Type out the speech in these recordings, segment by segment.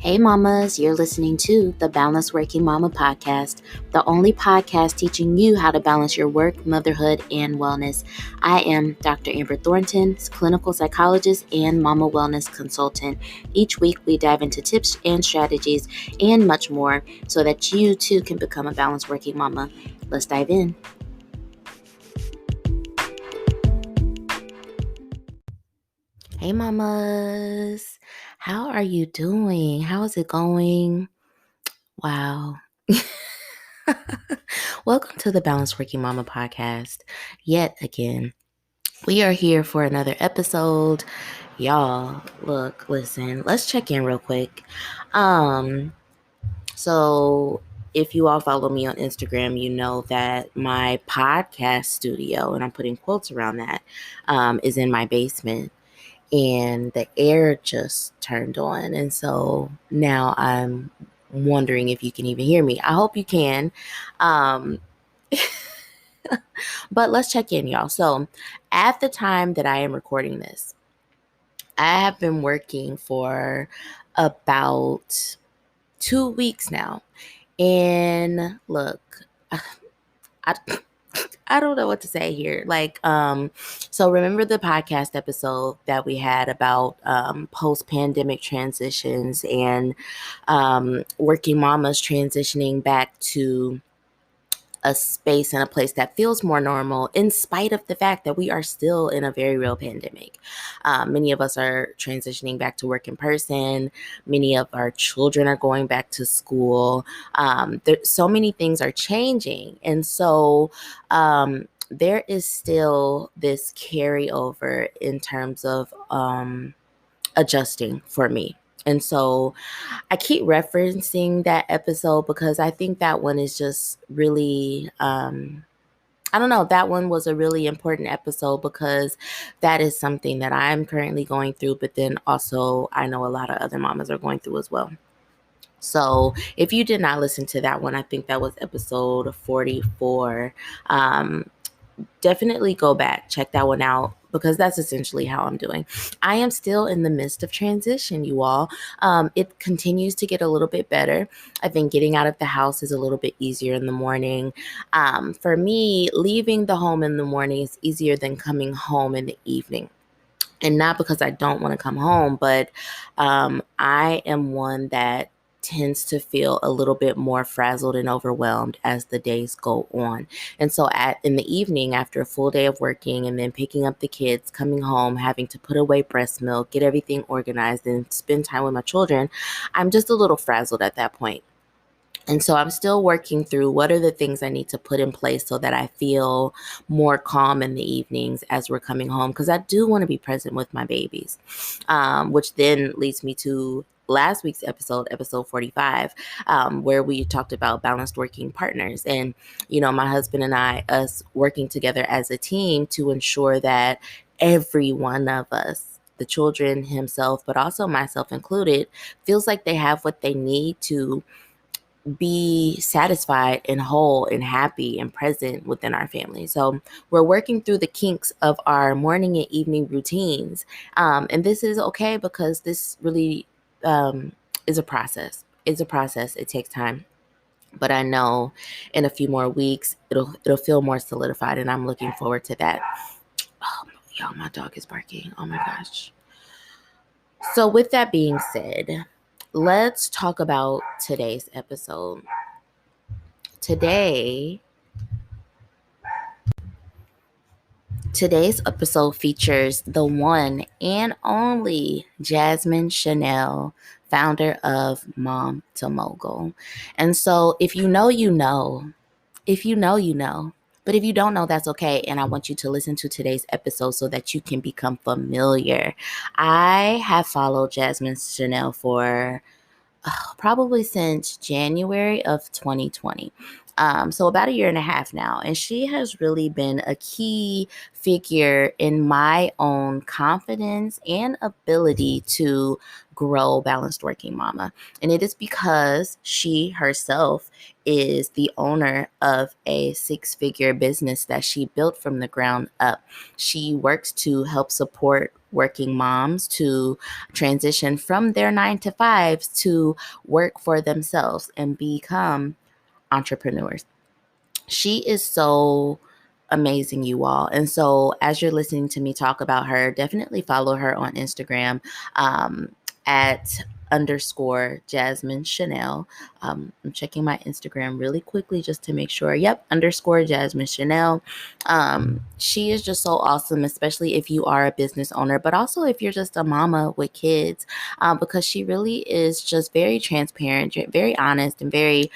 Hey mamas, you're listening to the Balanced Working Mama podcast, the only podcast teaching you how to balance your work, motherhood, and wellness. I am Dr. Amber Thornton, clinical psychologist and mama wellness consultant. Each week we dive into tips and strategies and much more so that you too can become a balanced working mama. Let's dive in. Hey mamas, how are you doing? How is it going? Wow. Welcome to the Balanced Working Mama podcast. Yet again, we are here for another episode. Y'all, listen, let's check in real quick. So if you all follow me on Instagram, you know that my podcast studio, and I'm putting quotes around that, is in my basement. And the air just turned on. And so now I'm wondering if you can even hear me. I hope you can. But let's check in, y'all. So at the time that I am recording this, I have been working for about 2 weeks now. And look, I, I don't know what to say here. So remember the podcast episode that we had about post-pandemic transitions and working mamas transitioning back to a space and a place that feels more normal in spite of the fact that we are still in a very real pandemic. Many of us are transitioning back to work in person. Many of our children are going back to school. So many things are changing. And so there is still this carryover in terms of adjusting for me. And so I keep referencing that episode because I think that one is just really, I don't know, that one was a really important episode because that is something that I'm currently going through, but then also I know a lot of other mamas are going through as well. So if you did not listen to that one, I think that was episode 44. Definitely go back, check that one out, because that's essentially how I'm doing. I am still in the midst of transition, you all. It continues to get a little bit better. I think getting out of the house is a little bit easier in the morning. For me, leaving the home in the morning is easier than coming home in the evening. And not because I don't want to come home, but I am one that tends to feel a little bit more frazzled and overwhelmed as the days go on. And so in the evening, after a full day of working and then picking up the kids, coming home, having to put away breast milk, get everything organized and spend time with my children, I'm just a little frazzled at that point. And so I'm still working through what are the things I need to put in place so that I feel more calm in the evenings as we're coming home, because I do want to be present with my babies, which then leads me to last week's episode 45, where we talked about balanced working partners. And, you know, my husband and I, us working together as a team to ensure that every one of us, the children, himself, but also myself included, feels like they have what they need to be satisfied and whole and happy and present within our family. So we're working through the kinks of our morning and evening routines. And this is okay because this really is a process. It's a process. It takes time. But I know in a few more weeks, it'll feel more solidified, and I'm looking forward to that. Oh, y'all, my dog is barking. Oh my gosh. So with that being said, let's talk about today's episode. Today's episode features the one and only Jasmine Chanelle, founder of Mom to Mogul. And so if you know, you know. If you know, you know. But if you don't know, that's okay. And I want you to listen to today's episode so that you can become familiar. I have followed Jasmine Chanelle for probably since January of 2020. So about a year and a half now. And she has really been a key figure in my own confidence and ability to grow Balanced Working Mama. And it is because she herself is the owner of a 6-figure business that she built from the ground up. She works to help support working moms to transition from their 9 to 5s to work for themselves and become entrepreneurs. She is so amazing, you all. And so as you're listening to me talk about her, definitely follow her on Instagram at underscore Jasmine Chanelle. I'm checking my Instagram really quickly just to make sure. Yep, underscore Jasmine Chanelle. She is just so awesome, especially if you are a business owner, but also if you're just a mama with kids, because she really is just very transparent, very honest, and very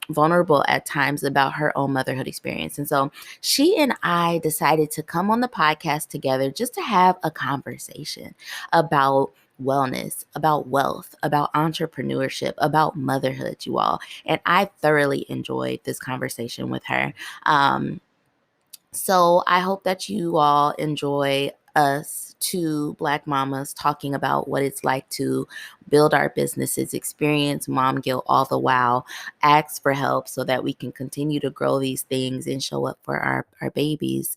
vulnerable at times about her own motherhood experience. And so she and I decided to come on the podcast together just to have a conversation about wellness, about wealth, about entrepreneurship, about motherhood, you all. And I thoroughly enjoyed this conversation with her. So I hope that you all enjoy us, two Black mamas, talking about what it's like to build our businesses, experience mom guilt all the while, ask for help so that we can continue to grow these things and show up for our babies.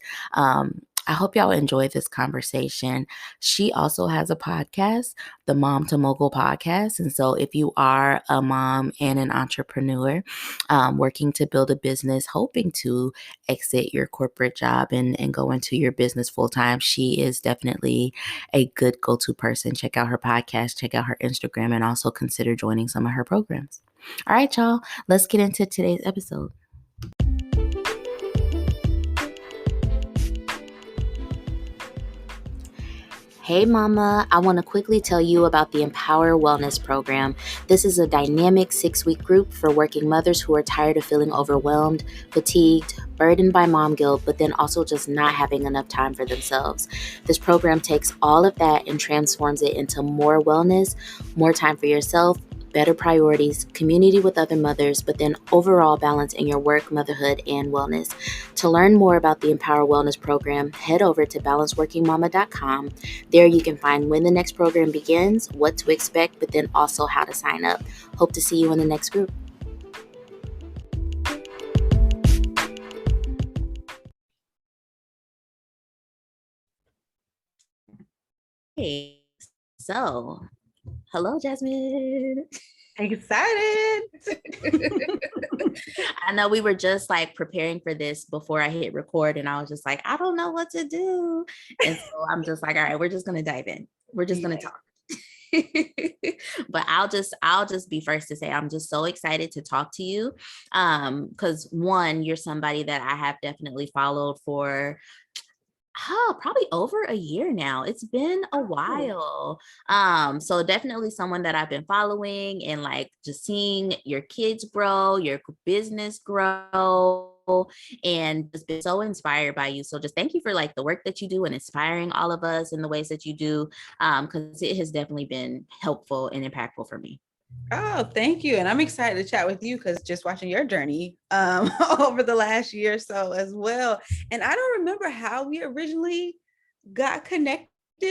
I hope y'all enjoy this conversation. She also has a podcast, the Mom to Mogul podcast. And so if you are a mom and an entrepreneur working to build a business, hoping to exit your corporate job and go into your business full time, she is definitely a good go-to person. Check out her podcast, check out her Instagram, and also consider joining some of her programs. All right, y'all, let's get into today's episode. Hey mama, I want to quickly tell you about the Empower Wellness Program. This is a dynamic 6-week group for working mothers who are tired of feeling overwhelmed, fatigued, burdened by mom guilt, but then also just not having enough time for themselves. This program takes all of that and transforms it into more wellness, more time for yourself, better priorities, community with other mothers, but then overall balance in your work, motherhood, and wellness. To learn more about the Empower Wellness Program, head over to balanceworkingmama.com. There you can find when the next program begins, what to expect, but then also how to sign up. Hope to see you in the next group. Hey, so hello, Jasmine. Excited. I know we were just like preparing for this before I hit record, and I was just like, I don't know what to do. And so I'm just like, all right, we're just going to dive in. We're just going to talk. But I'll just be first to say I'm just so excited to talk to you. Because one, you're somebody that I have definitely followed for probably over a year now. It's been a while. So definitely someone that I've been following and like just seeing your kids grow, your business grow, and just been so inspired by you. So just thank you for like the work that you do and inspiring all of us in the ways that you do, because it has definitely been helpful and impactful for me. Oh, thank you. And I'm excited to chat with you because just watching your journey over the last year or so as well. And I don't remember how we originally got connected,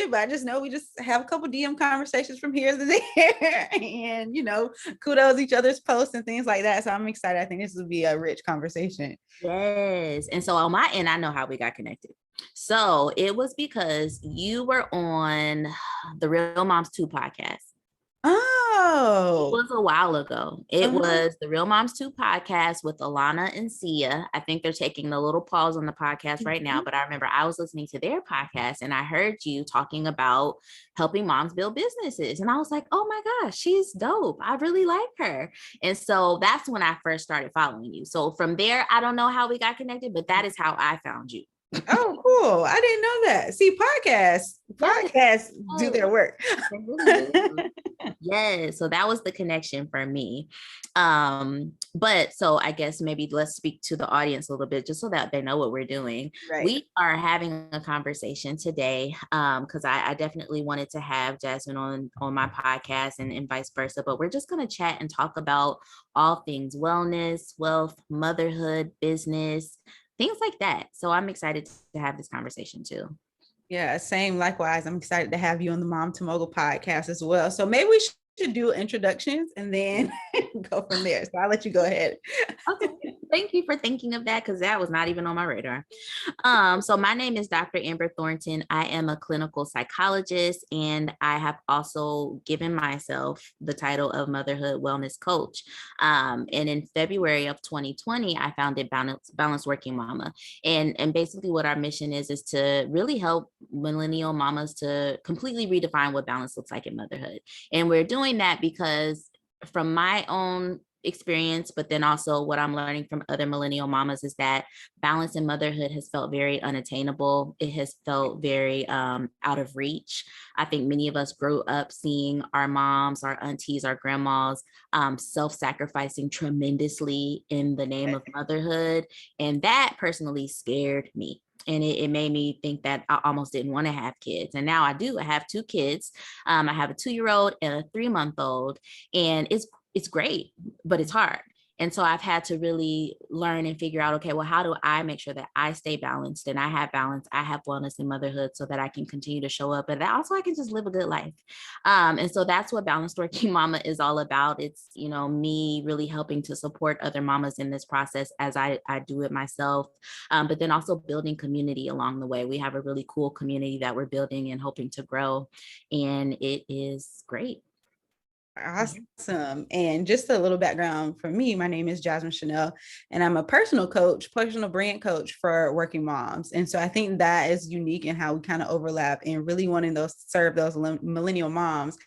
but I just know we just have a couple DM conversations from here to there and, kudos each other's posts and things like that. So I'm excited. I think this will be a rich conversation. Yes. And so on my end, I know how we got connected. So it was because you were on the Real Moms 2 podcast. Oh, it was a while ago. It was the Real Moms 2 podcast with Alana and Sia. I think they're taking a little pause on the podcast right now, but I remember I was listening to their podcast and I heard you talking about helping moms build businesses. And I was like, oh my gosh, she's dope. I really like her. And so that's when I first started following you. So from there, I don't know how we got connected, but that is how I found you. Oh, cool. I didn't know that. See, podcasts do their work. Yes. So that was the connection for me. But so I guess maybe let's speak to the audience a little bit just so that they know what we're doing. Right. We are having a conversation today because I definitely wanted to have Jasmine on my podcast and vice versa, but we're just going to chat and talk about all things wellness, wealth, motherhood, business, things like that. So I'm excited to have this conversation too. Yeah, same. Likewise, I'm excited to have you on the Mom to Mogul podcast as well. So maybe we should do introductions and then go from there. So I'll let you go ahead. Okay. Thank you for thinking of that because that was not even on my radar. So my name is Dr. Amber Thornton. I am a clinical psychologist, and I have also given myself the title of motherhood wellness coach. And in February of 2020, I founded Balance Working Mama. And basically what our mission is to really help millennial mamas to completely redefine what balance looks like in motherhood. And we're doing that because from my own experience, but then also what I'm learning from other millennial mamas is that balance in motherhood has felt very unattainable. It has felt very out of reach. I think many of us grew up seeing our moms, our aunties, our grandmas self-sacrificing tremendously in the name of motherhood. And that personally scared me. And it made me think that I almost didn't want to have kids. And now I do. I have 2 kids. I have a 2-year-old and a 3-month-old. And it's great, but it's hard. And so I've had to really learn and figure out, okay, well, how do I make sure that I stay balanced and I have balance, I have wellness in motherhood so that I can continue to show up and that also I can just live a good life. And so that's what Balanced Working Mama is all about. It's, me really helping to support other mamas in this process as I do it myself, but then also building community along the way. We have a really cool community that we're building and hoping to grow, and it is great. Awesome. And just a little background for me, my name is Jasmine Chanelle, and I'm a personal coach, personal brand coach for working moms. And so I think that is unique in how we kind of overlap and really wanting those serve those millennial moms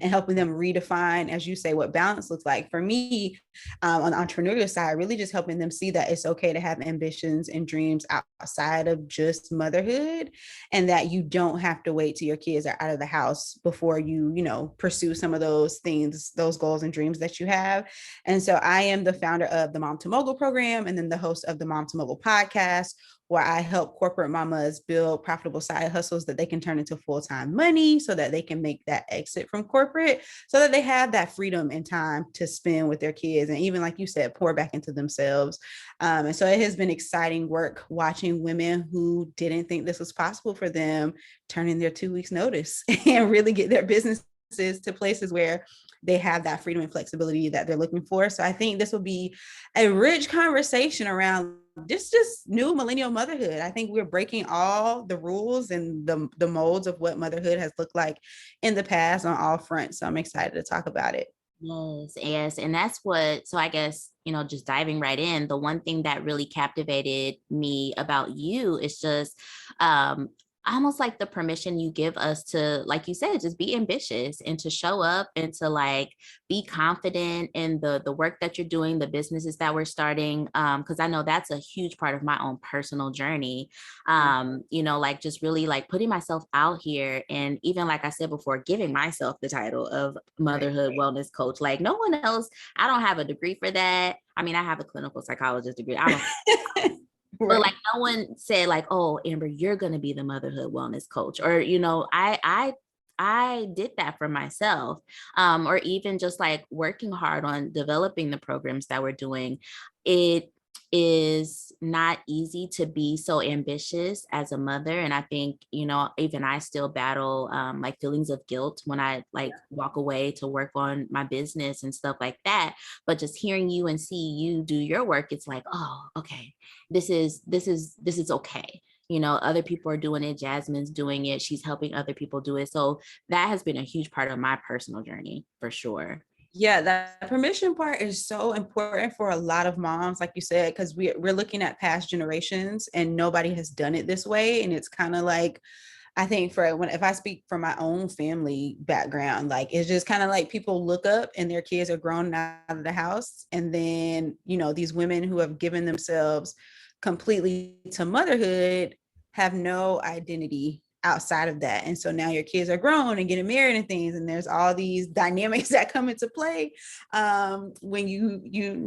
and helping them redefine, as you say, what balance looks like. For me, on the entrepreneurial side, really just helping them see that it's okay to have ambitions and dreams outside of just motherhood, and that you don't have to wait till your kids are out of the house before you pursue some of those things, those goals and dreams that you have. And so I am the founder of the Mom to Mogul program, and then the host of the Mom to Mogul podcast, where I help corporate mamas build profitable side hustles that they can turn into full-time money so that they can make that exit from corporate, so that they have that freedom and time to spend with their kids. And even like you said, pour back into themselves. And so it has been exciting work watching women who didn't think this was possible for them turn in their 2 weeks notice and really get their businesses to places where they have that freedom and flexibility that they're looking for. So I think this will be a rich conversation around just new millennial motherhood. I think we're breaking all the rules and the molds of what motherhood has looked like in the past on all fronts. So I'm excited to talk about it. Yes. And that's so I guess, just diving right in, the one thing that really captivated me about you is just almost like the permission you give us to, like you said, just be ambitious and to show up and to be confident in the work that you're doing, the businesses that we're starting. Because I know that's a huge part of my own personal journey. Just really putting myself out here. And even like I said before, giving myself the title of motherhood wellness coach. Like no one else, I don't have a degree for that. I mean, I have a clinical psychologist degree. I don't But no one said oh, Amber, you're going to be the motherhood wellness coach, or, I did that for myself, or even just working hard on developing the programs that we're doing. It is not easy to be so ambitious as a mother. And I think, even I still battle feelings of guilt when I walk away to work on my business and stuff like that. But just hearing you and see you do your work, it's oh, okay, this is okay. Other people are doing it. Jasmine's doing it. She's helping other people do it. So that has been a huge part of my personal journey for sure. Yeah, that permission part is so important for a lot of moms, like you said, because we're looking at past generations and nobody has done it this way. And it's kind of I think if I speak from my own family background, it's just kind of people look up and their kids are grown out of the house. And then, these women who have given themselves completely to motherhood have no identity outside of that. And so now your kids are grown and getting married and things, and there's all these dynamics that come into play when you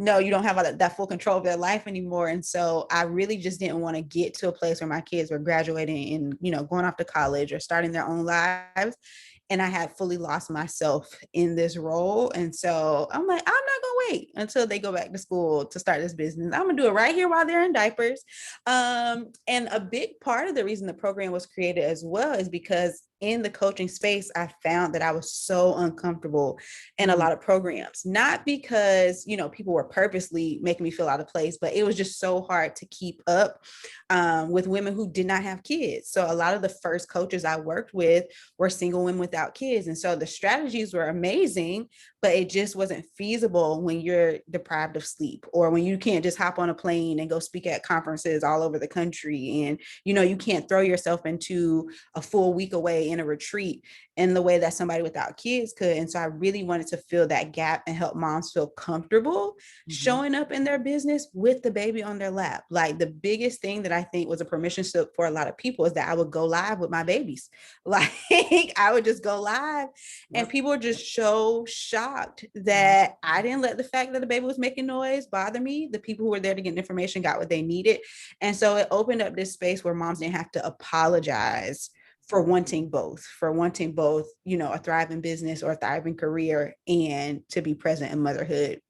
don't have that full control of their life anymore. And so I really just didn't want to get to a place where my kids were graduating and going off to college or starting their own lives, and I had fully lost myself in this role. And so I'm like, I'm not gonna wait until they go back to school to start this business. I'm gonna do it right here while they're in diapers. And a big part of the reason the program was created as well is because in the coaching space, I found that I was so uncomfortable in a Mm. lot of programs, not because, people were purposely making me feel out of place, but it was just so hard to keep up with women who did not have kids. So a lot of the first coaches I worked with were single women without kids. And so the strategies were amazing, but it just wasn't feasible when you're deprived of sleep, or when you can't just hop on a plane and go speak at conferences all over the country. And, you can't throw yourself into a full week away in a retreat in the way that somebody without kids could. And so I really wanted to fill that gap and help moms feel comfortable Mm-hmm. showing up in their business with the baby on their lap. Like, the biggest thing that I think was a permission slip for a lot of people is that I would go live with my babies. Like, I would just go live, and Yep. people were just so shocked that I didn't let the fact that the baby was making noise bother me. The people who were there to get information got what they needed. And so it opened up this space where moms didn't have to apologize for wanting both, a thriving business or a thriving career, and to be present in motherhood.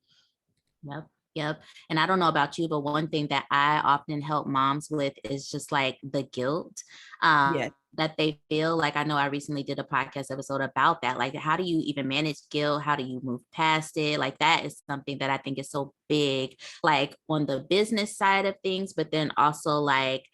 Yep. Yep. And I don't know about you, but one thing that I often help moms with is just like the guilt Yeah. that they feel. Like, I know I recently did a podcast episode about that. Like, how do you even manage guilt? How do you move past it? Like, that is something that I think is so big, like on the business side of things, but then also like,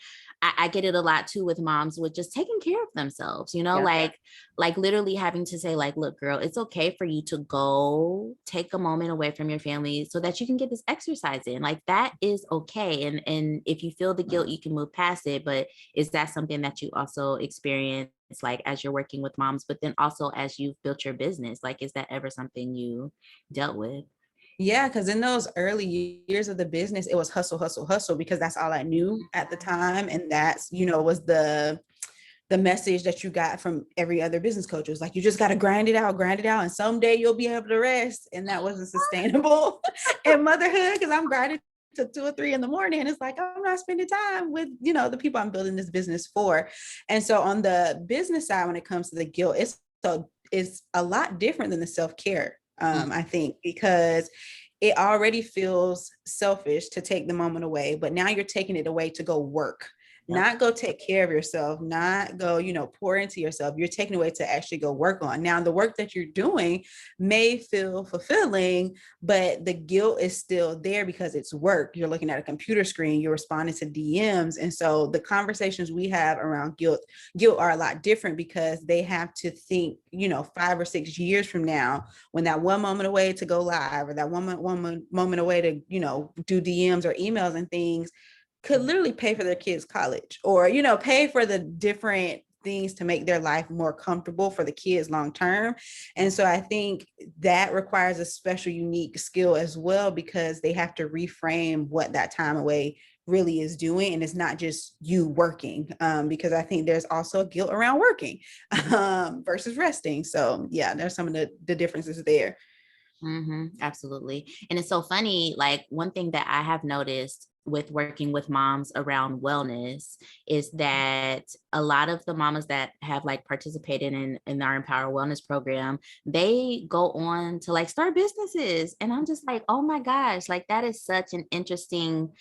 I get it a lot too with moms with just taking care of themselves, Yeah. like literally having to say like, look, girl, it's okay for you to go take a moment away from your family so that you can get this exercise in. Like, that is okay. And if you feel the guilt, you can move past it. But is that something that you also experience, like as you're working with moms, but then also as you've built your business? Like, is that ever something you dealt with? Yeah, because in those early years of the business, it was hustle, hustle, hustle, because that's all I knew at the time. And that's, was the message that you got from every other business coach. It was like, you just got to grind it out, and someday you'll be able to rest. And that wasn't sustainable in motherhood, because I'm grinding to 2 or 3 in the morning. It's like, I'm not spending time with, the people I'm building this business for. And so on the business side, when it comes to the guilt, it's a lot different than the self-care. I think, because it already feels selfish to take the moment away, but now you're taking it away to go work, Yep. not go take care of yourself, not go, pour into yourself. You're taking away to actually go work on. Now, the work that you're doing may feel fulfilling, but the guilt is still there because it's work. You're looking at a computer screen, you're responding to DMs. And so the conversations we have around guilt are a lot different, because they have to think, 5 or 6 years from now, when that one moment away to go live, or that one moment away to, do DMs or emails and things, could literally pay for their kids' college, or, pay for the different things to make their life more comfortable for the kids long term. And so I think that requires a special, unique skill as well, because they have to reframe what that time away really is doing. And it's not just you working, because I think there's also guilt around working versus resting. So yeah, there's some of the differences there. Absolutely. And it's so funny. Like, one thing that I have noticed with working with moms around wellness is that a lot of the mamas that have like participated in our Empower Wellness program, they go on to like start businesses. And I'm just like, oh my gosh, like that is such an interesting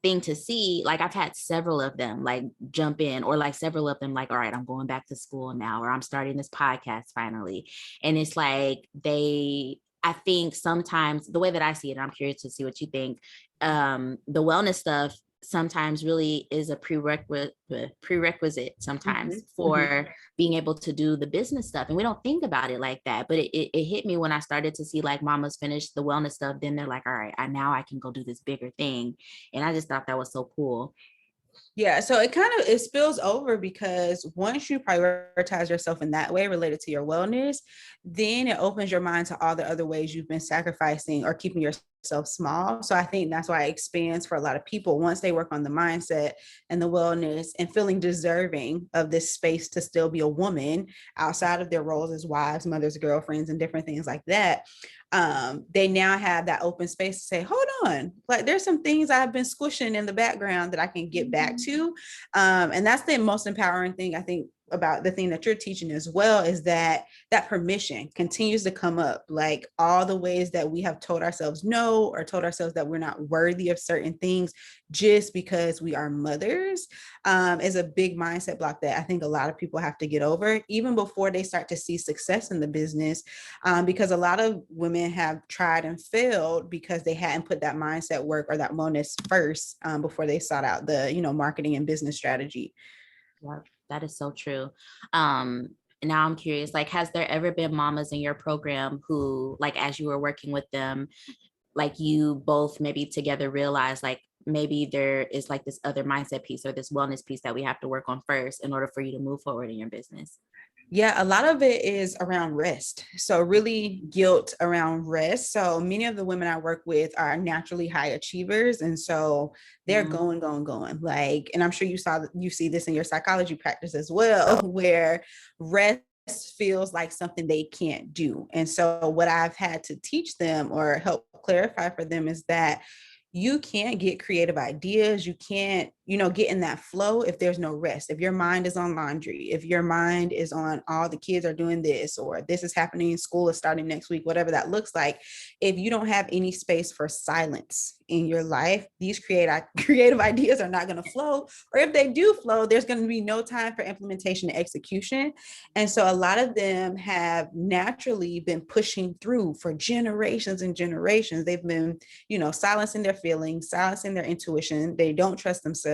thing to see. Like, I've had several of them like jump in, or like several of them like, all right, I'm going back to school now, or I'm starting this podcast finally. And it's like I think sometimes the way that I see it, and I'm curious to see what you think, the wellness stuff sometimes really is a prerequisite sometimes for being able to do the business stuff. And we don't think about it like that, but it hit me when I started to see like mamas finish the wellness stuff. Then they're like, all right, now I can go do this bigger thing. And I just thought that was so cool. Yeah, so it spills over, because once you prioritize yourself in that way related to your wellness, then it opens your mind to all the other ways you've been sacrificing or keeping yourself small. So I think that's why it expands for a lot of people once they work on the mindset and the wellness and feeling deserving of this space to still be a woman outside of their roles as wives, mothers, girlfriends, and different things like that. They now have that open space to say, hold on, like there's some things I've been squishing in the background that I can get back to. And that's the most empowering thing I think about the thing that you're teaching as well is that that permission continues to come up, like all the ways that we have told ourselves no, or told ourselves that we're not worthy of certain things just because we are mothers, is a big mindset block that I think a lot of people have to get over even before they start to see success in the business, because a lot of women have tried and failed because they hadn't put that mindset work or that wellness first, before they sought out the, marketing and business strategy. Yeah, that is so true. Now I'm curious, like, has there ever been mamas in your program who, like, as you were working with them, like you both maybe together realized like maybe there is like this other mindset piece or this wellness piece that we have to work on first in order for you to move forward in your business? Yeah, a lot of it is around rest. So really guilt around rest. So many of the women I work with are naturally high achievers. And so they're going. Like, and I'm sure you see this in your psychology practice as well, where rest feels like something they can't do. And so what I've had to teach them or help clarify for them is that you can't get creative ideas. You can't, get in that flow if there's no rest. If your mind is on laundry, if your mind is on all the kids are doing this, or this is happening, school is starting next week, whatever that looks like, if you don't have any space for silence in your life, these creative ideas are not going to flow. Or if they do flow, there's going to be no time for implementation and execution. And so a lot of them have naturally been pushing through for generations and generations. They've been, silencing their feelings, silencing their intuition. They don't trust themselves.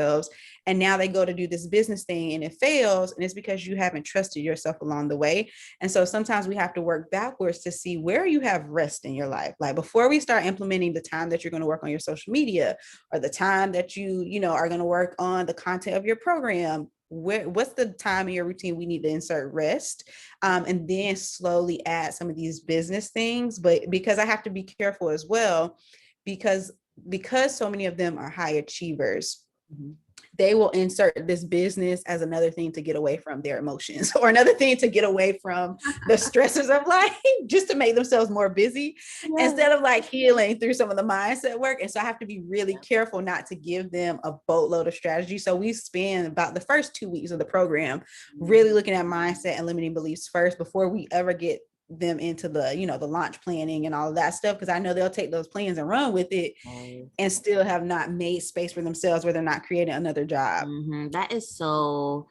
And now they go to do this business thing and it fails. And it's because you haven't trusted yourself along the way. And so sometimes we have to work backwards to see where you have rest in your life. Like before we start implementing the time that you're going to work on your social media, or the time that you are going to work on the content of your program, what's the time in your routine we need to insert rest, and then slowly add some of these business things. But because I have to be careful as well, because so many of them are high achievers, they will insert this business as another thing to get away from their emotions or another thing to get away from the stressors of life, just to make themselves more busy, instead of like healing through some of the mindset work. And so I have to be really careful not to give them a boatload of strategy. So we spend about the first 2 weeks of the program really looking at mindset and limiting beliefs first before we ever get them into the the launch planning and all of that stuff, because I know they'll take those plans and run with it and still have not made space for themselves where they're not creating another job. That is so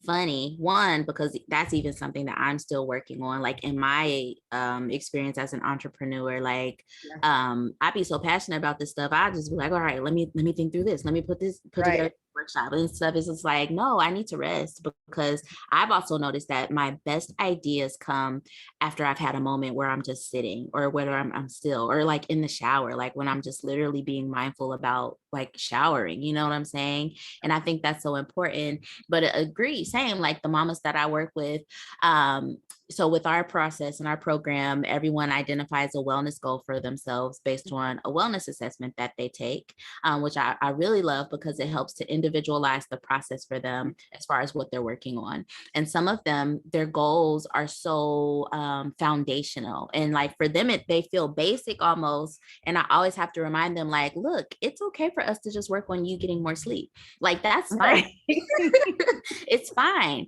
funny. One, because that's even something that I'm still working on, like in my experience as an entrepreneur. Like I'd be so passionate about this stuff, I just be like, all right, let me think through this, let me put together workshop and stuff. Is just like, no, I need to rest, because I've also noticed that my best ideas come after I've had a moment where I'm just sitting, or whether I'm still, or like in the shower, like when I'm just literally being mindful about like showering, you know what I'm saying? And I think that's so important. But agree, same, like the mamas that I work with, so with our process and our program, everyone identifies a wellness goal for themselves based on a wellness assessment that they take, which I really love, because it helps to individualize the process for them as far as what they're working on. And some of them, their goals are so foundational, and like for them, they feel basic almost. And I always have to remind them, like, look, it's okay for us to just work on you getting more sleep. Like, that's fine. It's fine,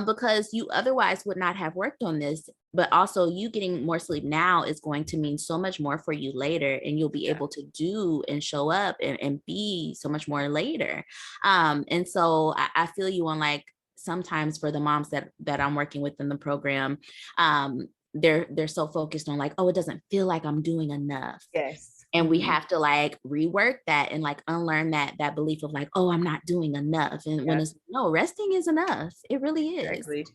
because you otherwise would not have worked on this. But also, you getting more sleep now is going to mean so much more for you later, and you'll be able to do and show up and be so much more later. And so I feel you on, like, sometimes for the moms that I'm working with in the program, they're so focused on like, oh, it doesn't feel like I'm doing enough. Yes. And we have to like rework that and like unlearn that belief of like, oh, I'm not doing enough. And when it's no, resting is enough. It really is. Exactly.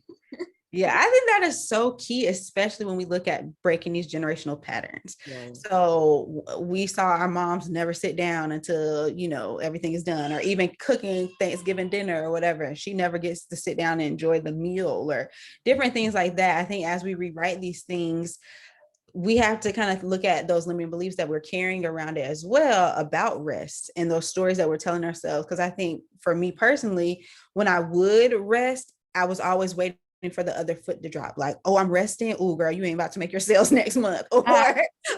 Yeah, I think that is so key, especially when we look at breaking these generational patterns. Yes. So we saw our moms never sit down until, everything is done, or even cooking Thanksgiving dinner or whatever. She never gets to sit down and enjoy the meal or different things like that. I think as we rewrite these things, we have to kind of look at those limiting beliefs that we're carrying around it as well about rest, and those stories that we're telling ourselves. Because I think for me personally, when I would rest, I was always waiting for the other foot to drop. Like, oh, I'm resting. Oh, girl, you ain't about to make your sales next month. Or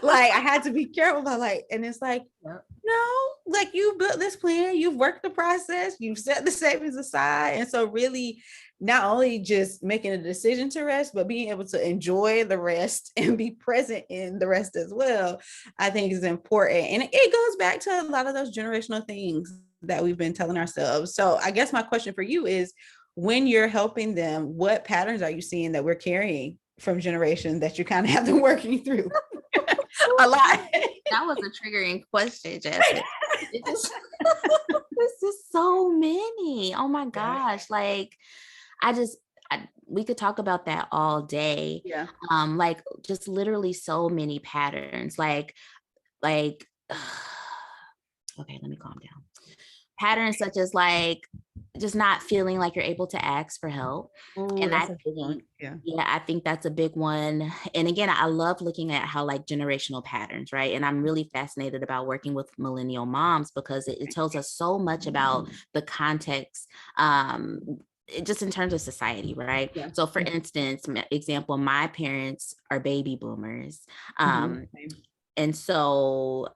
like, I had to be careful about like, and it's like, no, like you built this plan, you've worked the process, you've set the savings aside. And so really not only just making a decision to rest, but being able to enjoy the rest and be present in the rest as well, I think is important. And it goes back to a lot of those generational things that we've been telling ourselves. So I guess my question for you is, when you're helping them, what patterns are you seeing that we're carrying from generations that you kind of have them working through? A lot. That was a triggering question, Jasmine. It just, this is so many. Oh my gosh. Like, we could talk about that all day. Yeah. Like just literally so many patterns. Like, okay, let me calm down. Patterns such as like just not feeling like you're able to ask for help. Oh, And that's a big one. Yeah. yeah, I think that's a big one. And again, I love looking at how like generational patterns, right? And I'm really fascinated about working with millennial moms because it tells us so much about the context, just in terms of society, right? Yeah. So for instance, example, my parents are baby boomers. And so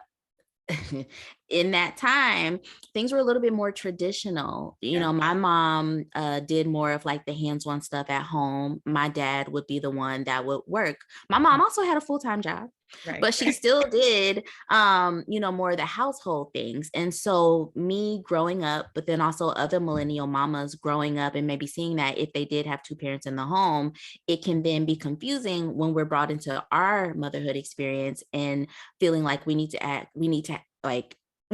in that time, things were a little bit more traditional. You know, my mom did more of like the hands-on stuff at home. My dad would be the one that would work. My mom also had a full-time job, but she still did, you know, more of the household things. And so me growing up, but then also other millennial mamas growing up and maybe seeing that if they did have two parents in the home, it can then be confusing when we're brought into our motherhood experience and feeling like we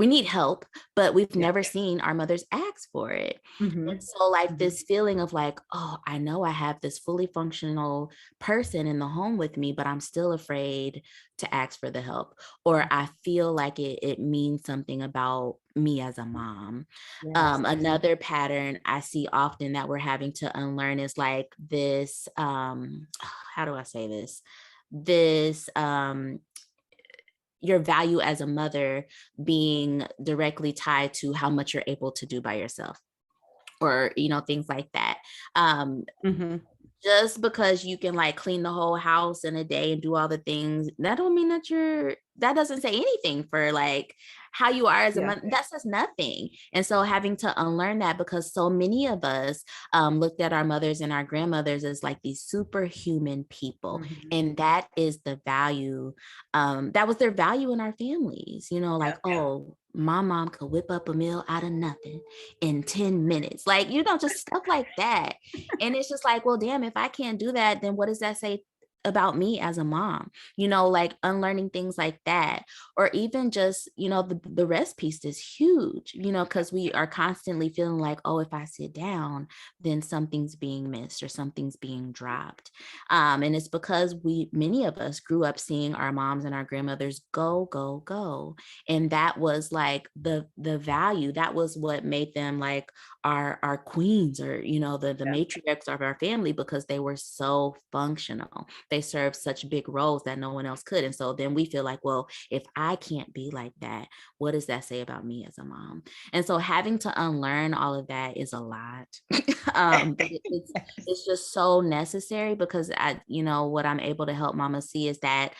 need help, but we've never seen our mothers ask for it. And so like this feeling of like, oh, I know I have this fully functional person in the home with me, but I'm still afraid to ask for the help. Or I feel like it means something about me as a mom. Another pattern I see often that we're having to unlearn is like this, how do I say this? Your value as a mother being directly tied to how much you're able to do by yourself, or, you know, things like that. Just because you can like clean the whole house in a day and do all the things, that don't mean that doesn't say anything for like how you are as a mother. That says nothing. And so having to unlearn that, because so many of us looked at our mothers and our grandmothers as like these superhuman people. And that is the value, that was their value in our families, you know, like, oh, my mom could whip up a meal out of nothing in 10 minutes. Like, you know, just stuff like that. And it's just like, well, damn, if I can't do that, then what does that say about me as a mom? You know, like unlearning things like that. Or even just, you know, the rest piece is huge, you know, because we are constantly feeling like, oh, if I sit down, then something's being missed or something's being dropped. And it's because many of us grew up seeing our moms and our grandmothers go, go, go. And that was like the value. That was what made them like our queens, or, you know, the matriarchs of our family, because they were so functional. They served such big roles that no one else could. And so then we feel like, well, if I can't be like that, what does that say about me as a mom? And so having to unlearn all of that is a lot. But it's just so necessary, because you know, what I'm able to help mamas see is that,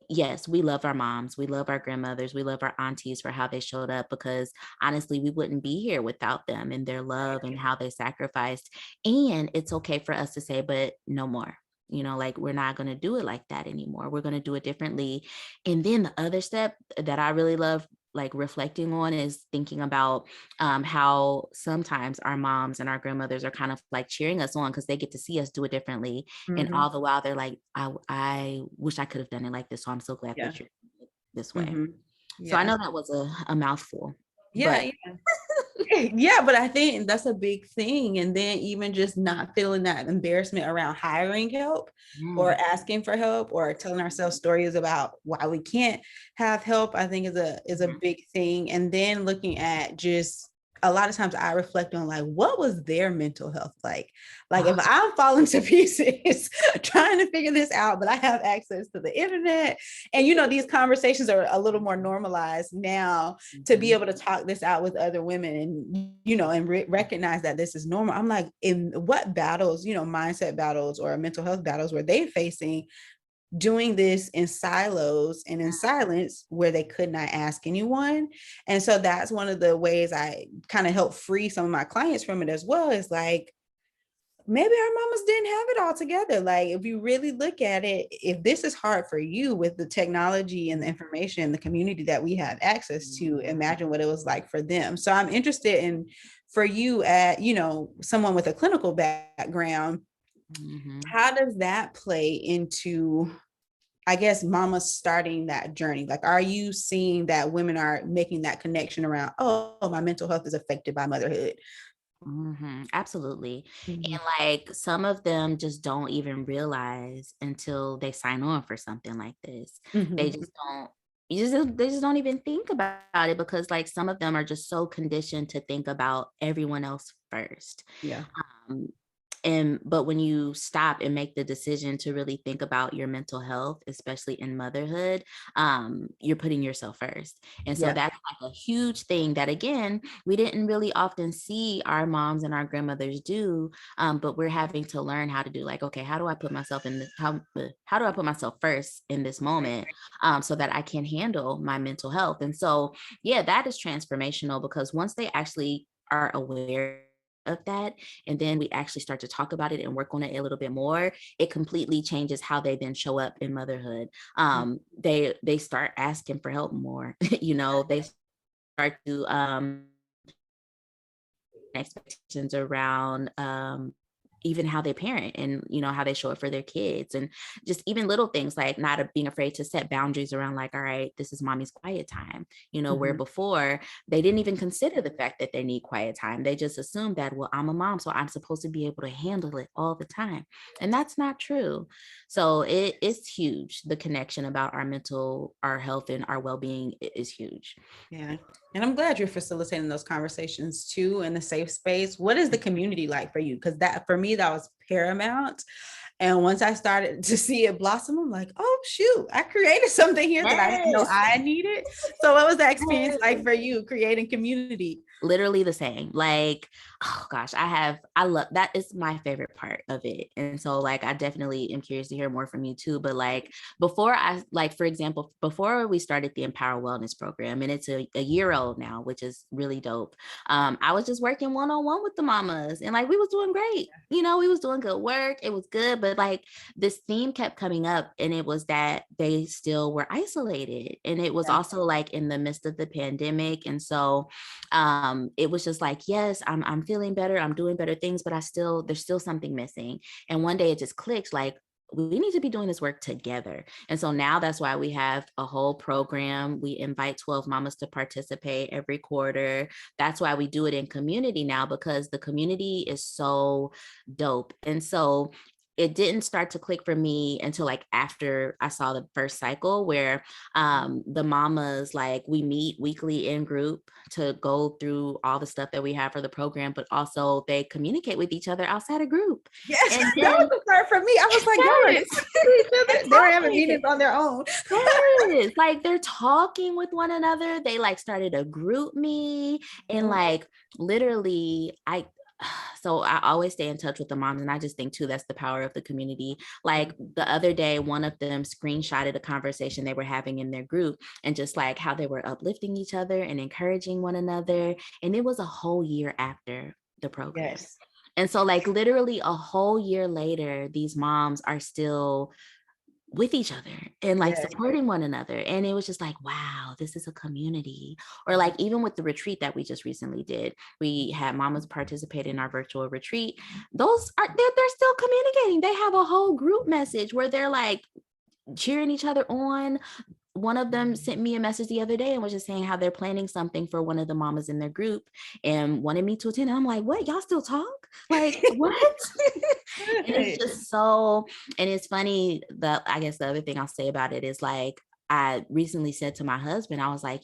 yes, we love our moms, we love our grandmothers, we love our aunties for how they showed up, because honestly, we wouldn't be here without them and their love and how they sacrificed. And it's okay for us to say, but no more. You know, like, we're not going to do it like that anymore. We're going to do it differently. And then the other step that I really love, like, reflecting on, is thinking about how sometimes our moms and our grandmothers are kind of like cheering us on because they get to see us do it differently. And all the while they're like, I wish I could have done it like this. So I'm so glad that you're doing it this way. So I know that was a mouthful. Yeah. But I think that's a big thing. And then even just not feeling that embarrassment around hiring help or asking for help or telling ourselves stories about why we can't have help, I think is a big thing. And then looking at just, a lot of times I reflect on like, what was their mental health like? Like, if I'm falling to pieces trying to figure this out, but I have access to the internet, and, you know, these conversations are a little more normalized now to be able to talk this out with other women and, you know, and recognize that this is normal. I'm like, in what battles, you know, mindset battles or mental health battles were they facing doing this in silos and in silence where they could not ask anyone? And so that's one of the ways I kind of help free some of my clients from it as well, is like, maybe our mamas didn't have it all together. Like, if you really look at it, if this is hard for you with the technology and the information, the community that we have access to, imagine what it was like for them. So I'm interested in, for you, at, you know, someone with a clinical background, Mm-hmm. how does that play into, I guess, mamas starting that journey? Like, are you seeing that women are making that connection around, oh, my mental health is affected by motherhood? Mm-hmm. Absolutely. Mhm. And like some of them just don't even realize until they sign on for something like this. They Mhm. just don't. They just don't even think about it because like some of them are just so conditioned to think about everyone else first. Yeah. Um, and but when you stop and make the decision to really think about your mental health, especially in motherhood, you're putting yourself first. And so Yeah. that's like a huge thing that again we didn't really often see our moms and our grandmothers do, but we're having to learn how to do. Like, okay, how do I put myself in how do I put myself first in this moment, so that I can handle my mental health? And so yeah, that is transformational because once they actually are aware of that, and then we actually start to talk about it and work on it a little bit more, it completely changes how they then show up in motherhood. They start asking for help more. They start to expectations around even how they parent and how they show up for their kids, and just even little things like not being afraid to set boundaries around like, all right, this is mommy's quiet time, where Mhm. before they didn't even consider the fact that they need quiet time. They just assumed that, well, I'm a mom, so I'm supposed to be able to handle it all the time, and that's not true. So it's huge. The connection about our health and our well-being is huge. Yeah. And I'm glad you're facilitating those conversations too in a safe space. What is the community like for you? Because that, for me, that was paramount. And once I started to see it blossom, I'm like, oh, shoot, I created something here that I didn't know Yes. I needed. So, what was that experience like for you creating community? Literally the same. Like, oh gosh, I love that is my favorite part of it. And so like I definitely am curious to hear more from you too. But like before I like, for example, before we started the Empower Wellness program, and it's a year old now, which is really dope. I was just working one-on-one with the mamas, and like we was doing great. We was doing good work. It was good, but like this theme kept coming up, and it was that they still were isolated. And it was Yeah. also like in the midst of the pandemic. And so it was just like, yes, I'm feeling better, I'm doing better things, but there's still something missing. And one day it just clicked, like we need to be doing this work together. And so now that's why we have a whole program. We invite 12 mamas to participate every quarter. That's why we do it in community now, because the community is so dope. And so it didn't start to click for me until like after I saw the first cycle, where the mamas, like we meet weekly in group to go through all the stuff that we have for the program, but also they communicate with each other outside of group. Yes, And that was then the start for me. I was like, y'all are yes, listening to each other. They were having exactly. meetings on their own. Yes, like they're talking with one another. They like started a group me, and Mhm. like literally I so I always stay in touch with the moms, and I just think too that's the power of the community. Like the other day, one of them screenshotted a conversation they were having in their group, and just like how they were uplifting each other and encouraging one another. And it was a whole year after the program. Yes. And so like literally a whole year later, these moms are still with each other and like Yes. supporting one another. And it was just like, wow, this is a community. Or like even with the retreat that we just recently did, we had mamas participate in our virtual retreat. They're still communicating. They have a whole group message where they're like cheering each other on. One of them sent me a message the other day and was just saying how they're planning something for one of the mamas in their group and wanted me to attend. And I'm like, what? Y'all still talk? Like, what? And it's just so, and it's funny that I guess the other thing I'll say about it is like, I recently said to my husband, I was like,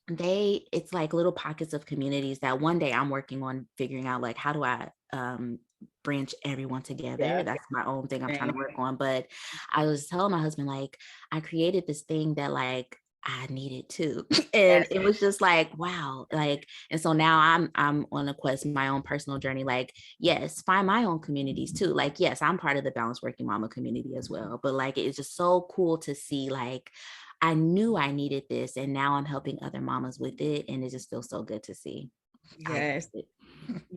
it's like little pockets of communities that one day I'm working on figuring out like how do I branch everyone together. Yeah. That's my own thing I'm trying Same. to work on. But I was telling my husband, like, I created this thing that like I needed to. And Yes. it was just like, wow. Like, and so now I'm on a quest, my own personal journey. Like, yes, find my own communities too. Like, yes, I'm part of the Balanced Working Mama community as well. But like it's just so cool to see like I knew I needed this, and now I'm helping other mamas with it, and it just feels so good to see. I love Yes. it.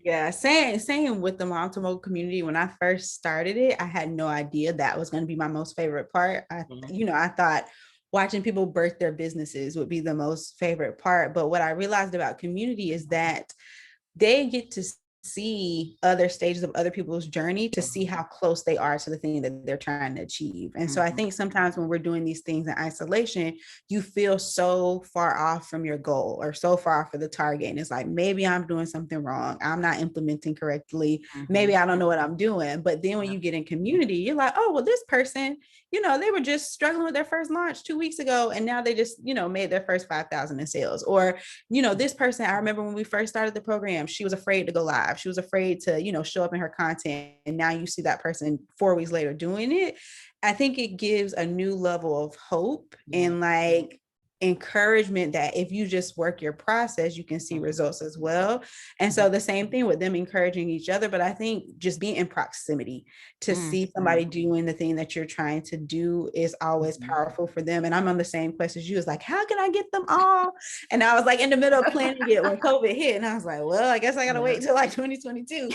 Yeah, same with the mom to mobile community. When I first started it, I had no idea that was going to be my most favorite part. Yeah. I thought watching people birth their businesses would be the most favorite part. But what I realized about community is that they get to see other stages of other people's journey to see how close they are to the thing that they're trying to achieve. And so I Mhm. think sometimes when we're doing these things in isolation, you feel so far off from your goal or so far off of the target. And it's like, maybe I'm doing something wrong. I'm not implementing correctly. Maybe Mhm. I don't know what I'm doing. But then when Yep. you get in community, you're like, oh, well, this person, they were just struggling with their first launch 2 weeks ago. And now they just, made their first 5,000 in sales. Or, this person, I remember when we first started the program, she was afraid to go live. She was afraid to, show up in her content. And now you see that person 4 weeks later doing it. I think it gives a new level of hope Yeah. and like encouragement that if you just work your process, you can see results as well. And so the same thing with them encouraging each other. But I think just being in proximity to Mhm. see somebody doing the thing that you're trying to do is always Mhm. powerful for them. And I'm on the same quest as you. It's like, how can I get them all? And I was like in the middle of planning it when COVID hit. And I was like, well, I guess I got to Yeah. wait till like 2022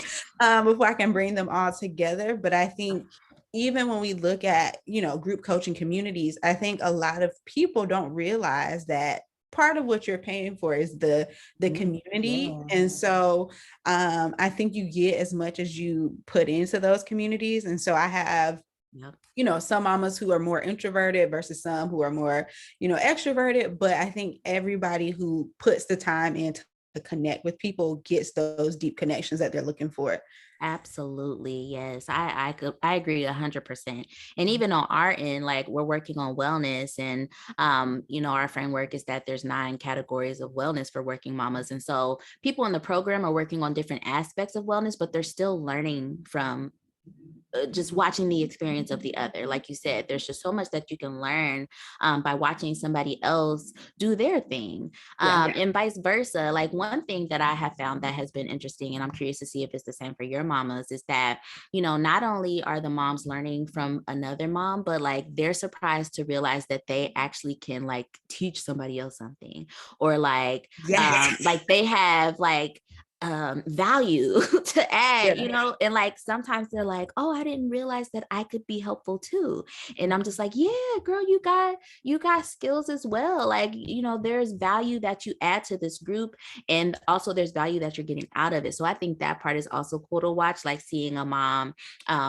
before I can bring them all together. But I think even when we look at, group coaching communities, I think a lot of people don't realize that part of what you're paying for is the community. Yeah. And so I think you get as much as you put into those communities. And so I have Yep. some mamas who are more introverted versus some who are more, extroverted. But I think everybody who puts the time in to connect with people gets those deep connections that they're looking for. Absolutely. Yes. I agree 100%. And even on our end, like we're working on wellness and our framework is that there's 9 categories of wellness for working mamas. And so people in the program are working on different aspects of wellness, but they're still learning from just watching the experience of the other. Like you said, there's just so much that you can learn by watching somebody else do their thing, Yeah. and vice versa. Like one thing that I have found that has been interesting, and I'm curious to see if it's the same for your mamas, is that not only are the moms learning from another mom, but like they're surprised to realize that they actually can like teach somebody else something, or Yes. like they have like value to add, Yeah. and like sometimes they're like, oh, I didn't realize that I could be helpful too. And I'm just like, yeah, girl, you got skills as well. Like, there's value that you add to this group, and also there's value that you're getting out of it. So I think that part is also cool to watch, like seeing a mom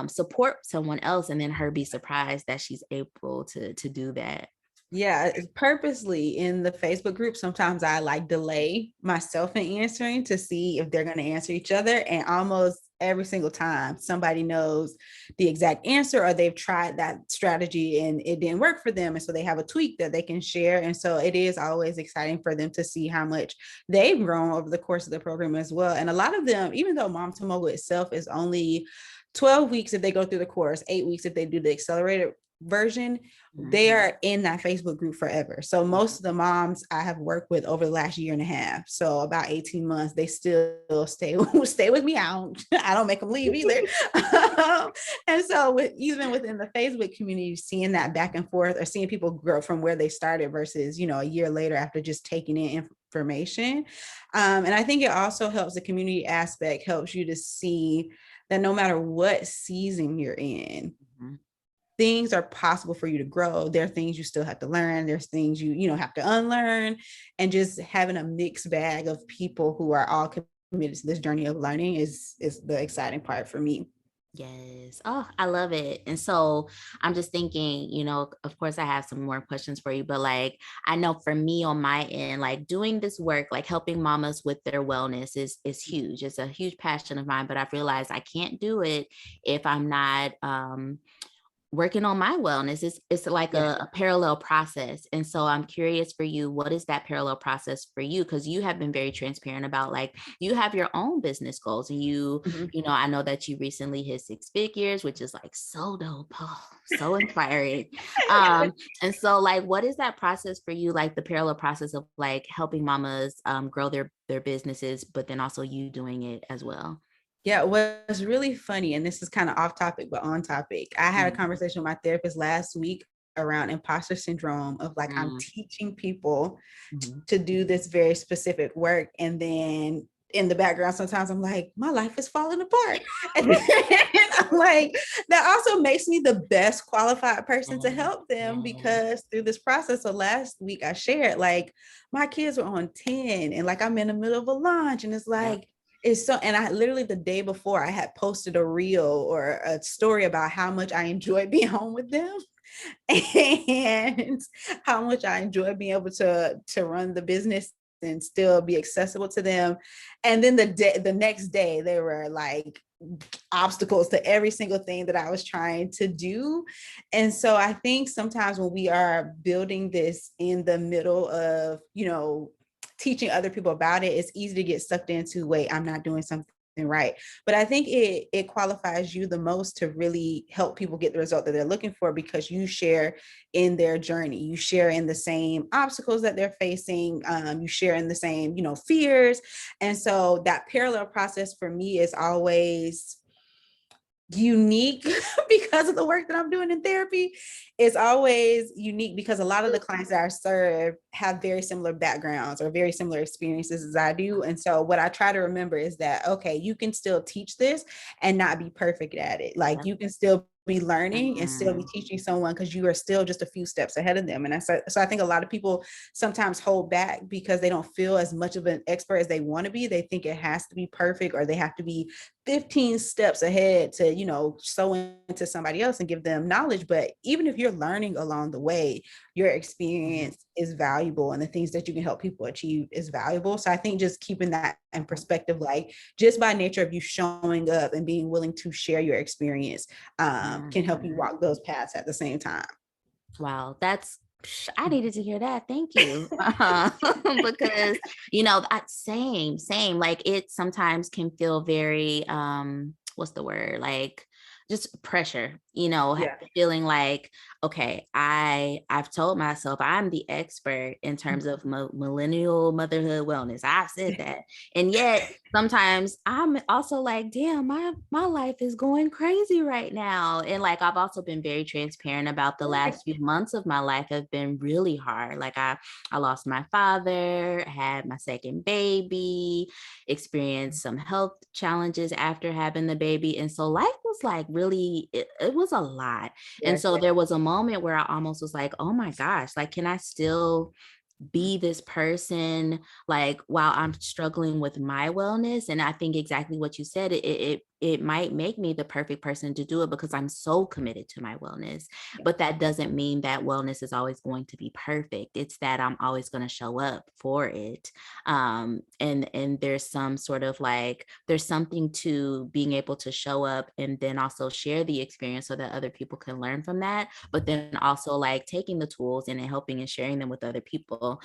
support someone else and then her be surprised that she's able to do that. Yeah, purposely in the Facebook group, sometimes I like delay myself in answering to see if they're going to answer each other. And almost every single time somebody knows the exact answer or they've tried that strategy and it didn't work for them. And so they have a tweak that they can share. And so it is always exciting for them to see how much they've grown over the course of the program as well. And a lot of them, even though Mom to Mogul itself is only 12 weeks if they go through the course, 8 weeks if they do the accelerated version, they Mhm. are in that Facebook group forever. So most of the moms I have worked with over the last year and a half, so about 18 months, they still stay with me. I don't make them leave either. And so even within the Facebook community, seeing that back and forth or seeing people grow from where they started versus, a year later after just taking in information. And I think it also helps the community aspect, helps you to see that no matter what season you're in, Mhm. things are possible for you to grow. There are things you still have to learn. There's things you have to unlearn, and just having a mixed bag of people who are all committed to this journey of learning is the exciting part for me. Yes. Oh, I love it. And so I'm just thinking, of course, I have some more questions for you, but like, I know for me on my end, like doing this work, like helping mamas with their wellness is huge. It's a huge passion of mine, but I've realized I can't do it if I'm not, working on my wellness. It's like Yeah. a parallel process. And so I'm curious for you, what is that parallel process for you? Because you have been very transparent about like you have your own business goals, and Mhm. I know that you recently hit 6 figures, which is like so dope. Oh, so inspiring. And so like what is that process for you, like the parallel process of like helping mamas grow their businesses, but then also you doing it as well? Yeah, what's really funny, and this is kind of off topic, but on topic, I had a Mm, conversation with my therapist last week around imposter syndrome of like, I'm mm, teaching people mhm, to do this very specific work. And then in the background, sometimes I'm like, my life is falling apart. And I'm like, that also makes me the best qualified person to help them, because through this process, so last week I shared, like, my kids were on 10 and like I'm in the middle of a lunch, and it's like, it's so, and I literally the day before I had posted a reel or a story about how much I enjoy being home with them and how much I enjoy being able to run the business and still be accessible to them. And then the next day there were like obstacles to every single thing that I was trying to do. And so I think sometimes when we are building this in the middle of, teaching other people about it, it's easy to get sucked into, wait, I'm not doing something right. But I think it qualifies you the most to really help people get the result that they're looking for, because you share in their journey, you share in the same obstacles that they're facing, you share in the same, fears. And so that parallel process for me is always unique because of the work that I'm doing in therapy. It's always unique because a lot of the clients that I serve have very similar backgrounds or very similar experiences as I do. And so what I try to remember is that, okay, you can still teach this and not be perfect at it. Like you can still be learning and still be teaching someone, because you are still just a few steps ahead of them. And so I think a lot of people sometimes hold back because they don't feel as much of an expert as they want to be. They think it has to be perfect, or they have to be 15 steps ahead to, sow into somebody else and give them knowledge. But even if you're learning along the way, your experience is valuable, and the things that you can help people achieve is valuable. So I think just keeping that in perspective, like just by nature of you showing up and being willing to share your experience, can help you walk those paths at the same time. Wow, I needed to hear that. Thank you. Because, same, like it sometimes can feel very, what's the word? Like just pressure, feeling like, okay, I've told myself I'm the expert in terms of millennial motherhood wellness. I've said that. And yet sometimes I'm also like, damn, my life is going crazy right now. And like I've also been very transparent about the last few months of my life have been really hard. Like I lost my father, had my second baby, experienced some health challenges after having the baby. And so life was like really, it was a lot. And so there was a moment where I almost was like, oh my gosh, like, can I still be this person like while I'm struggling with my wellness? And I think exactly what you said, it might make me the perfect person to do it because I'm so committed to my wellness. But that doesn't mean that wellness is always going to be perfect. It's that I'm always going to show up for it. And there's some sort of like, there's something to being able to show up and then also share the experience so that other people can learn from that. But then also like taking the tools and helping and sharing them with other people.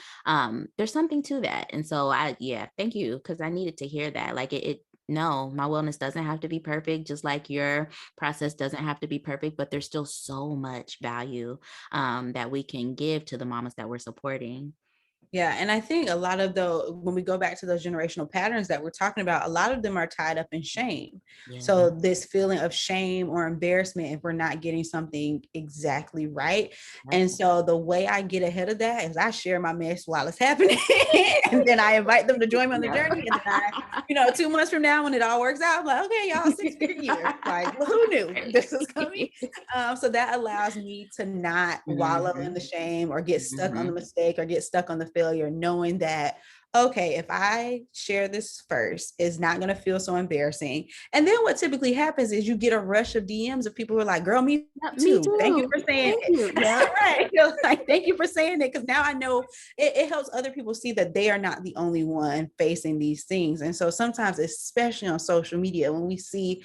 There's something to that. And so thank you. Because I needed to hear that. Like no, my wellness doesn't have to be perfect, just like your process doesn't have to be perfect, but there's still so much value that we can give to the mamas that we're supporting. Yeah. And I think a lot of when we go back to those generational patterns that we're talking about, a lot of them are tied up in shame. Yeah. So this feeling of shame or embarrassment if we're not getting something exactly right. And so the way I get ahead of that is I share my mess while it's happening. And then I invite them to join me on the journey. And then 2 months from now, when it all works out, I'm like, okay, y'all, 6-figure year. Like, well, who knew this was coming? So that allows me to not wallow in the shame or get stuck on the mistake or get stuck on the failure, knowing that, okay, if I share this first, it's not going to feel so embarrassing. And then what typically happens is you get a rush of DMs of people who are like, girl, me too. Thank you for saying it. Yeah. Right. Like, thank you for saying it. Because now I know it helps other people see that they are not the only one facing these things. And so sometimes, especially on social media, when we see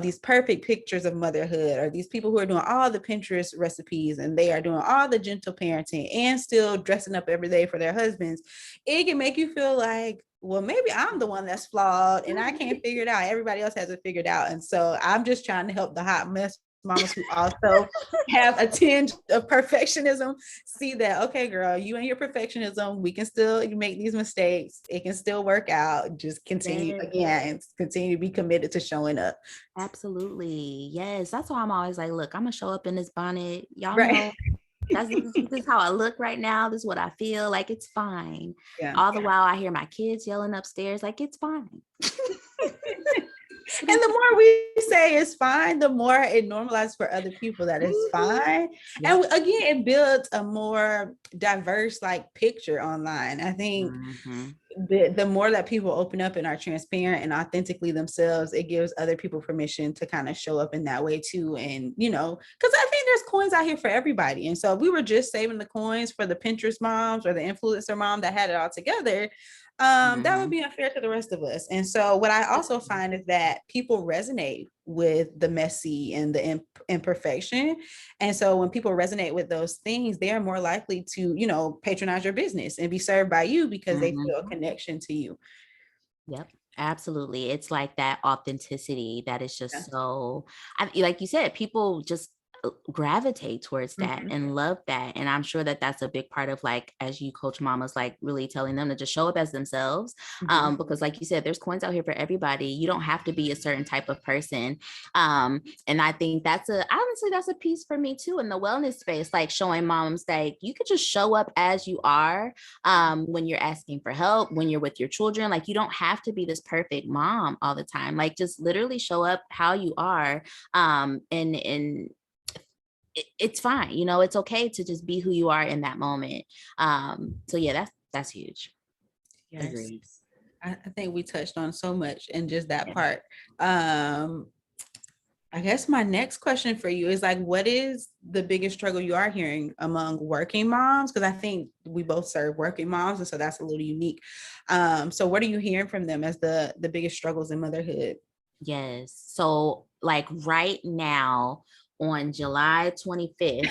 these perfect pictures of motherhood, or these people who are doing all the Pinterest recipes and they are doing all the gentle parenting and still dressing up every day for their husbands, it can make you feel like, well, maybe I'm the one that's flawed and I can't figure it out. Everybody else has it figured out. And so I'm just trying to help the hot mess mamas who also have a tinge of perfectionism see that, okay, girl, you and your perfectionism, we can still make these mistakes. It can still work out. Just continue to be committed to showing up. Absolutely. Yes. That's why I'm always like, look, I'm gonna show up in this bonnet. Y'all Right. know This is how I look right now. This is what I feel like. It's fine. Yeah. All the while I hear my kids yelling upstairs, like it's fine. And the more we say it's fine, the more it normalizes for other people that it's fine. Yep. And again, it builds a more diverse like picture online. I think the more that people open up and are transparent and authentically themselves, it gives other people permission to kind of show up in that way too. And, you know, because I think there's coins out here for everybody. And so if we were just saving the coins for the Pinterest moms or the influencer mom that had it all together, that would be unfair to the rest of us. And so what I also find is that people resonate with the messy and the imperfection. And so when people resonate with those things, they are more likely to, you know, patronize your business and be served by you because they feel a connection to you. Yep. Absolutely. It's like that authenticity that is just so, like you said, people just gravitate towards that and love that. And I'm sure that that's a big part of, like, as you coach mamas, like really telling them to just show up as themselves. Because like you said, there's coins out here for everybody. You don't have to be a certain type of person. And I think honestly, that's a piece for me too, in the wellness space, like showing moms that you could just show up as you are, when you're asking for help, when you're with your children. Like, you don't have to be this perfect mom all the time. Like, just literally show up how you are. And it's fine. You know, it's okay to just be who you are in that moment. So yeah, that's huge. Yes. Agreed. I think we touched on so much in just that part. I guess my next question for you is like, what is the biggest struggle you are hearing among working moms? Because I think we both serve working moms, and so that's a little unique. So what are you hearing from them as the biggest struggles in motherhood? Yes. So like right now on July 25th,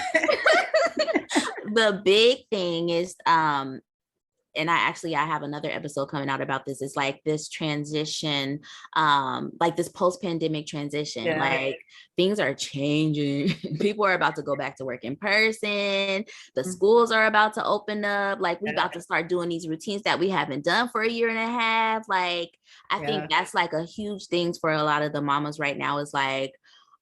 the big thing is, and I have another episode coming out about this. It's like this transition, like this post-pandemic transition. Yeah. Like, things are changing. People are about to go back to work in person. The schools are about to open up. Like, we about to start doing these routines that we haven't done for a year and a half. Like, I think that's like a huge thing for a lot of the mamas right now, is like,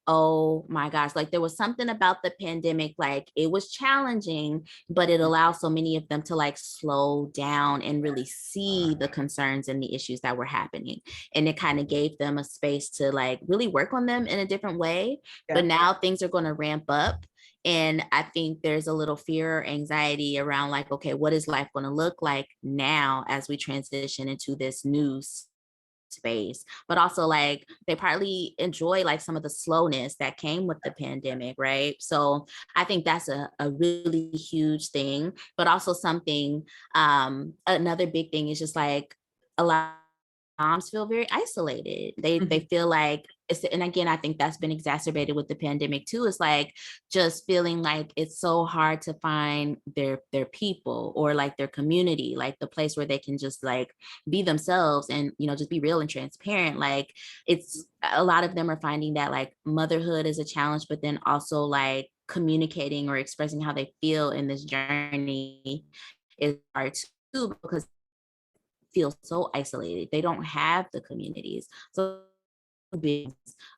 oh my gosh, like there was something about the pandemic, like it was challenging, but it allowed so many of them to like slow down and really see the concerns and the issues that were happening. And it kind of gave them a space to like really work on them in a different way. But now things are going to ramp up. And I think there's a little fear or anxiety around like, okay, what is life going to look like now as we transition into this new space? But also, like, they partly enjoy like some of the slowness that came with the pandemic, right? So I think that's a really huge thing. But also something, another big thing is just like a lot of moms feel very isolated. They feel like and again, I think that's been exacerbated with the pandemic too. It's like just feeling like it's so hard to find their people or like their community, like the place where they can just like be themselves and, you know, just be real and transparent. Like, it's a lot of them are finding that like motherhood is a challenge, but then also like communicating or expressing how they feel in this journey is hard too, because they feel so isolated. They don't have the communities. So big,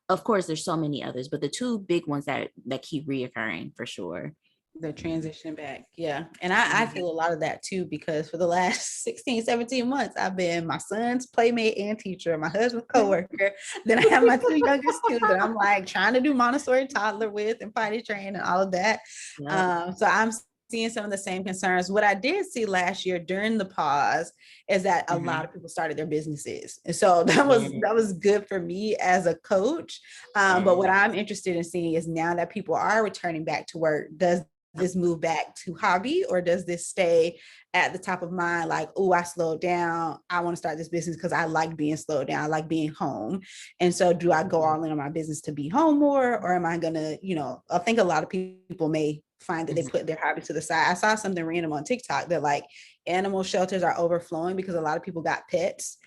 of course there's so many others, but the two big ones that keep reoccurring for sure. The transition back. Yeah. And I feel a lot of that too, because for the last 16, 17 months, I've been my son's playmate and teacher, my husband's coworker. Then I have my two youngest kids that I'm like trying to do Montessori toddler with and potty train and all of that. So I'm seeing some of the same concerns. What I did see last year during the pause is that a lot of people started their businesses. And so that was good for me as a coach. But what I'm interested in seeing is, now that people are returning back to work, does this move back to hobby, or does this stay at the top of mind? Like, oh, I slowed down, I want to start this business because I like being slowed down, I like being home. And so do I go all in on my business to be home more, or am I gonna, you know, I think a lot of people may find that they put their hobby to the side. I saw something random on TikTok that like animal shelters are overflowing because a lot of people got pets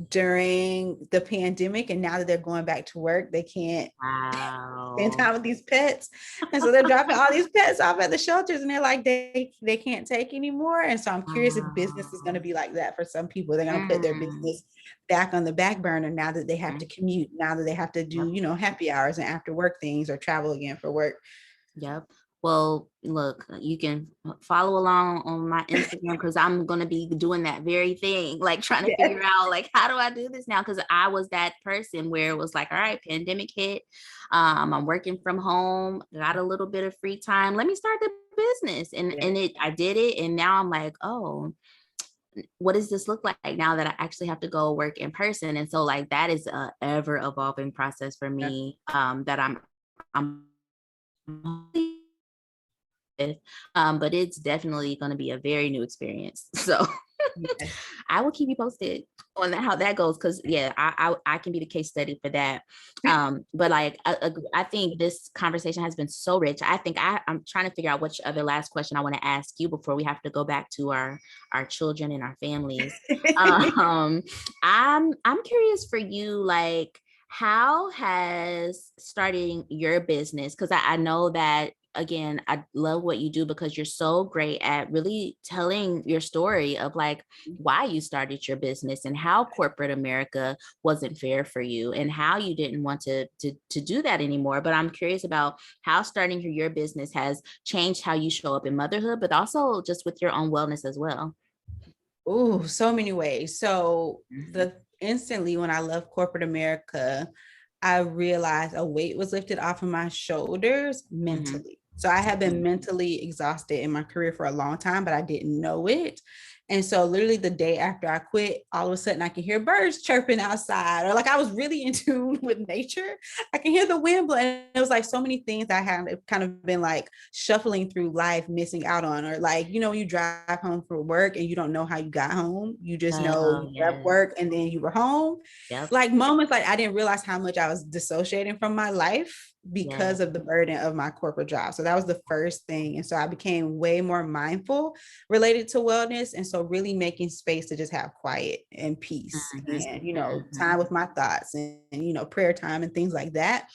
during the pandemic, and now that they're going back to work, they can't spend time with these pets, and so they're dropping all these pets off at the shelters, and they're like they can't take anymore. And so I'm curious if business is going to be like that for some people. They're going to put their business back on the back burner now that they have to commute, now that they have to do, you know, happy hours and after work things, or travel again for work. Yep. Well, look, you can follow along on my Instagram because I'm going to be doing that very thing, like trying to Yes. figure out like, how do I do this now? Because I was that person where it was like, all right, pandemic hit. I'm working from home, got a little bit of free time. Let me start the business. I did it. And now I'm like, oh, what does this look like now that I actually have to go work in person? And so like that is a ever evolving process for me, that I'm with, but it's definitely going to be a very new experience. So Yes. I will keep you posted on that, how that goes. Cause yeah, I can be the case study for that. But like, I think this conversation has been so rich. I think I'm trying to figure out which other last question I want to ask you before we have to go back to our children and our families. Um, I'm curious for you, like, how has starting your business, because I know that again, I love what you do because you're so great at really telling your story of like why you started your business and how corporate America wasn't fair for you and how you didn't want to do that anymore. But I'm curious about how starting your business has changed how you show up in motherhood, but also just with your own wellness as well. Oh, so many ways. So Mhm. the instantly when I left corporate America, I realized a weight was lifted off of my shoulders Mhm. mentally. So I had been mentally exhausted in my career for a long time, but I didn't know it. And so literally the day after I quit, all of a sudden I can hear birds chirping outside, or like I was really in tune with nature. I can hear the wind blowing. It was like so many things I had kind of been like shuffling through life, missing out on, or like, you know, when you drive home from work and you don't know how you got home, you just know Oh you left yes. work and then you were home. Yep. Like moments like I didn't realize how much I was dissociating from my life Yes. because of the burden of my corporate job. So that was the first thing. And so I became way more mindful related to wellness. And so really making space to just have quiet and peace Mhm. and, time Mhm. with my thoughts and, prayer time and things like that.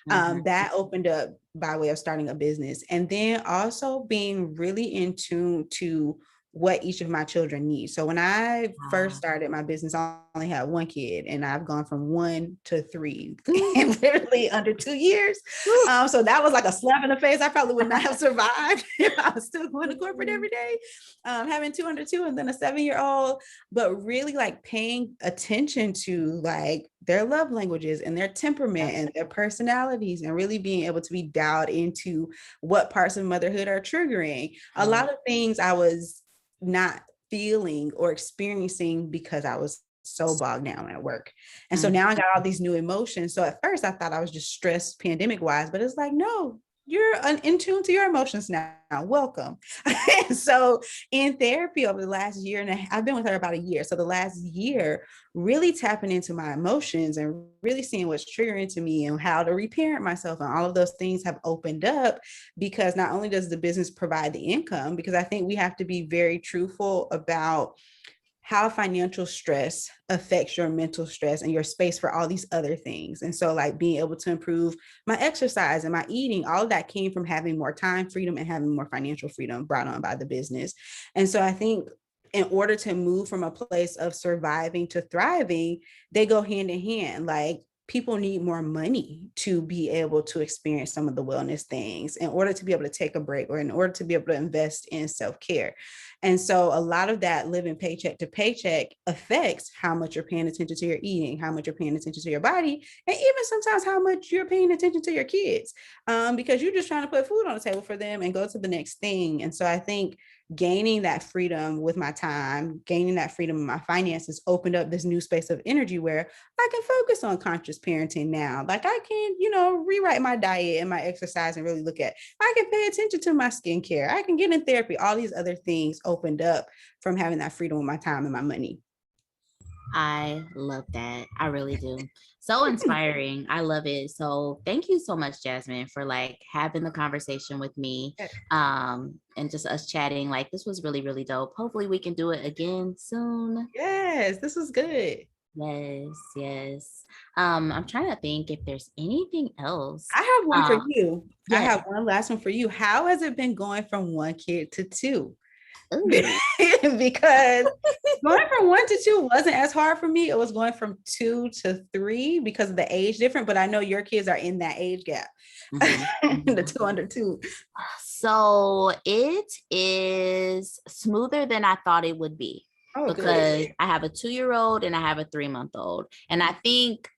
Mhm. That opened up by way of starting a business. And then also being really in tune to what each of my children need. So when I first Wow. started my business, I only had one kid, and I've gone from one to three in literally under 2 years. So that was like a slap in the face. I probably would not have survived if I was still going to corporate every day. Having two under two and then a 7-year-old, but really like paying attention to like their love languages and their temperament Yep. and their personalities, and really being able to be dialed into what parts of motherhood are triggering. A Yeah. lot of things I was not feeling or experiencing because I was so bogged down at work. And so Mhm. now I got all these new emotions. So at first I thought I was just stressed pandemic wise, but it's like, no, you're in tune to your emotions now. Welcome. And so in therapy over the last year and a half, I've been with her about a year. So the last year, really tapping into my emotions and really seeing what's triggering to me and how to reparent myself. And all of those things have opened up, because not only does the business provide the income, because I think we have to be very truthful about how financial stress affects your mental stress and your space for all these other things. And so like being able to improve my exercise and my eating, all of that came from having more time freedom and having more financial freedom brought on by the business. And so I think in order to move from a place of surviving to thriving, they go hand in hand. Like people need more money to be able to experience some of the wellness things, in order to be able to take a break, or in order to be able to invest in self-care. And so a lot of that living paycheck to paycheck affects how much you're paying attention to your eating, how much you're paying attention to your body, and even sometimes how much you're paying attention to your kids, because you're just trying to put food on the table for them and go to the next thing. And so I think gaining that freedom with my time, gaining that freedom in my finances opened up this new space of energy where I can focus on conscious parenting now. Like I can, rewrite my diet and my exercise and really look at, I can pay attention to my skincare. I can get in therapy. All these other things opened up from having that freedom with my time and my money. I love that. I really do. So inspiring. I love it. So thank you so much, Jasmine, for like having the conversation with me, and just us chatting. Like this was really, really dope. Hopefully we can do it again soon. Yes, this was good. Yes, yes. I'm trying to think if there's anything else. I have one for Um, you. I yes. have one last one for you. How has it been going from one kid to two? Ooh. because going from 1 to 2 wasn't as hard for me. It was going from 2 to 3 because of the age different, but I know your kids are in that age gap. Mhm, The mhm. 2 under 2. So it is smoother than I thought it would be Oh, because good. I have a 2-year-old and I have a 3-month-old. And I think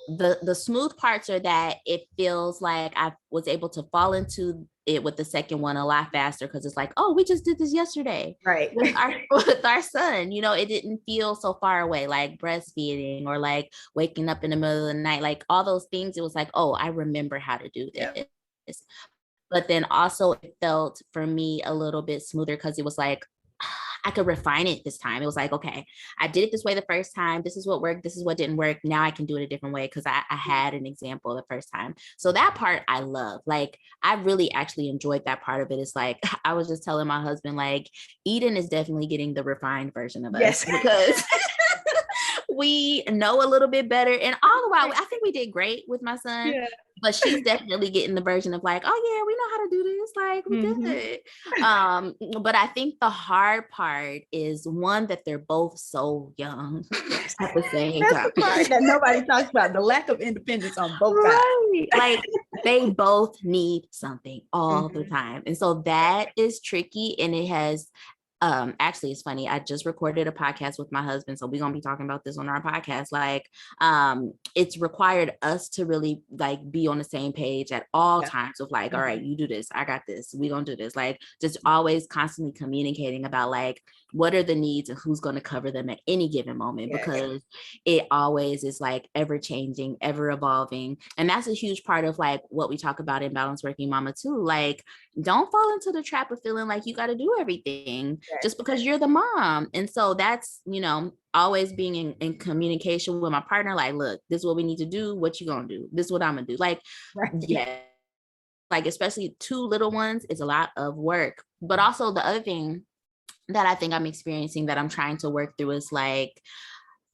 the smooth parts are that it feels like I was able to fall into it with the second one a lot faster because it's like, oh, we just did this yesterday Right. with our with our son. It didn't feel so far away, like breastfeeding or like waking up in the middle of the night, like all those things. It was like, oh, I remember how to do Yeah. this. But then also it felt for me a little bit smoother because it was like I could refine it this time. It was like, okay, I did it this way the first time. This is what worked. This is what didn't work. Now I can do it a different way because I had an example the first time. So that part I love. Like, I really actually enjoyed that part of it. It's like, I was just telling my husband, like, Eden is definitely getting the refined version of us Yes. because we know a little bit better. And all the while, I think we did great with my son. Yeah. But she's definitely getting the version of like, oh yeah, we know how to do this. Like, we good. But I think the hard part is one that they're both so young at the same That's time. the part that nobody talks about, the lack of independence on both sides. Right. Like, they both need something all the time. And so that is tricky. And it has actually, it's funny, I just recorded a podcast with my husband, so we're gonna be talking about this on our podcast. Like, it's required us to really like be on the same page at all times of like, all right, you do this, I got this, we gonna do this. Like, just always constantly communicating about like what are the needs and who's going to cover them at any given moment, because it always is like ever changing, ever evolving. And that's a huge part of like what we talk about in Balanced Working Mama too. Like, don't fall into the trap of feeling like you got to do everything just because you're the mom. And so that's, always being in communication with my partner. Like, look, this is what we need to do. What you going to do? This is what I'm going to do. Like, yeah. Like, especially 2 little ones is a lot of work. But also the other thing that I think I'm experiencing that I'm trying to work through is like,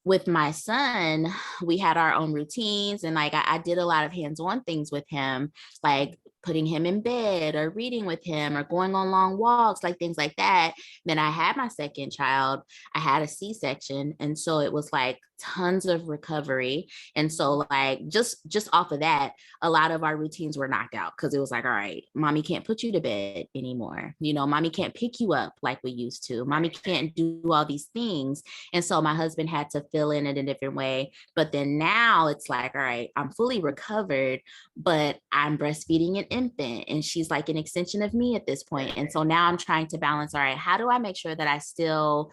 with my son, we had our own routines, and like I did a lot of hands-on things with him, like putting him in bed or reading with him or going on long walks, like things like that. Then I had my second child, I had a C-section. And so it was like tons of recovery. And so like just off of that, a lot of our routines were knocked out because it was like, all right, mommy can't put you to bed anymore. Mommy can't pick you up like we used to. Mommy can't do all these things. And so my husband had to fill in it a different way. But then now it's like, all right, I'm fully recovered, but I'm breastfeeding an infant and she's like an extension of me at this point. And so now I'm trying to balance, all right, how do I make sure that I still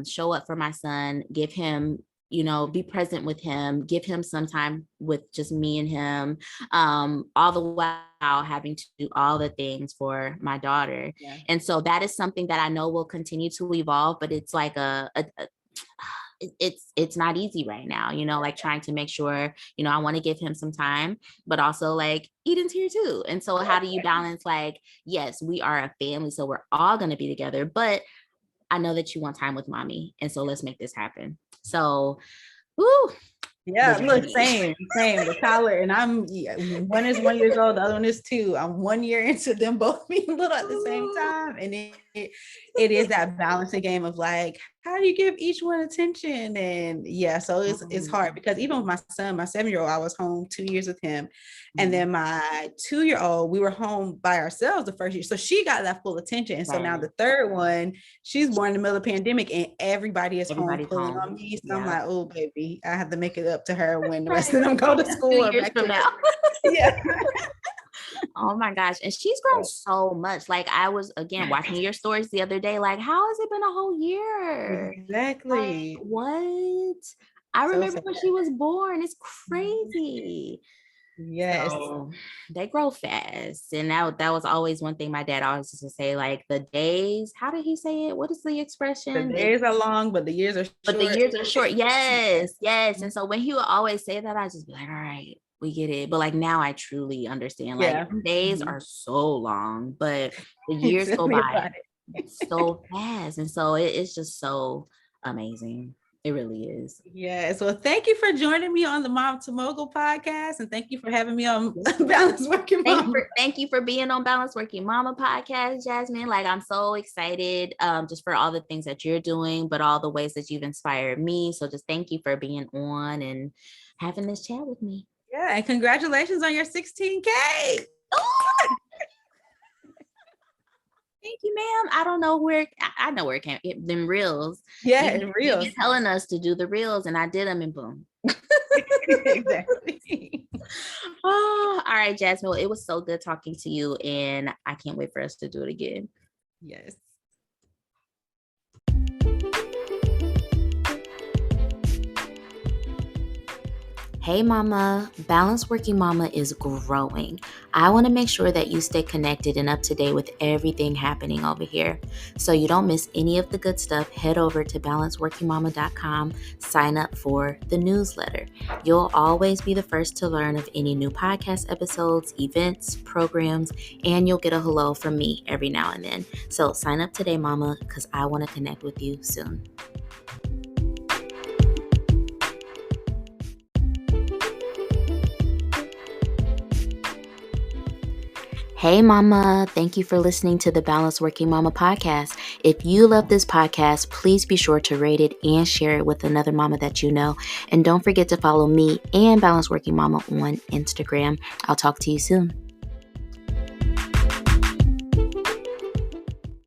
show up for my son, give him, be present with him, give him some time with just me and him, all the while having to do all the things for my daughter. And so that is something that I know will continue to evolve, but it's like it's not easy right now, like trying to make sure, I want to give him some time, but also like Eden's here too. And so how do you balance like, yes, we are a family, so we're all going to be together, but I know that you want time with mommy. And so let's make this happen. So, woo. Yeah, look, same. The Tyler and one is 1 year old, the other one is 2. I'm 1 year into them both being little at the same time. And it is that balancing game of like, how do you give each one attention? And so it's hard because even with my son, my 7-year-old, I was home 2 years with him. And then my 2-year-old, we were home by ourselves the first year. So she got that full attention. And so now the third one, she's born in the middle of the pandemic and everybody's home pulling on me. So I'm like, oh, baby, I have to make it up to her when the rest of them go to school or back to now. Oh my gosh. And she's grown so much. Like, I was again watching your stories the other day. Like, how has it been a whole year? Exactly. Like, what? I remember when she was born. It's crazy. Yes. So they grow fast. And that was always one thing my dad always used to say, like, the days, how did he say it? What is the expression? The days are long, but the years are short. But the years are short. Yes. And so when he would always say that, I just be like, all right, we get it. But like now I truly understand. Like days are so long, but the years go by so fast. And so it's just so amazing. It really is. Yes. Well, thank you for joining me on the Mom to Mogul podcast. And thank you for having me on Balanced Working Mama. Thank you for being on Balanced Working Mama podcast, Jasmine. Like, I'm so excited just for all the things that you're doing, but all the ways that you've inspired me. So just thank you for being on and having this chat with me. Yeah. And congratulations on your 16K. Thank you, ma'am. I don't know where, I know where it came, them reels. Yeah, and reels. You've been telling us to do the reels, and I did them, and boom. Exactly. Oh, all right, Jasmine. Well, it was so good talking to you, and I can't wait for us to do it again. Yes. Hey mama, Balanced Working Mama is growing. I want to make sure that you stay connected and up to date with everything happening over here. So you don't miss any of the good stuff, head over to balancedworkingmama.com, sign up for the newsletter. You'll always be the first to learn of any new podcast episodes, events, programs, and you'll get a hello from me every now and then. So sign up today, mama, because I want to connect with you soon. Hey mama, thank you for listening to the Balanced Working Mama podcast. If you love this podcast, please be sure to rate it and share it with another mama that you know. And don't forget to follow me and Balanced Working Mama on Instagram. I'll talk to you soon.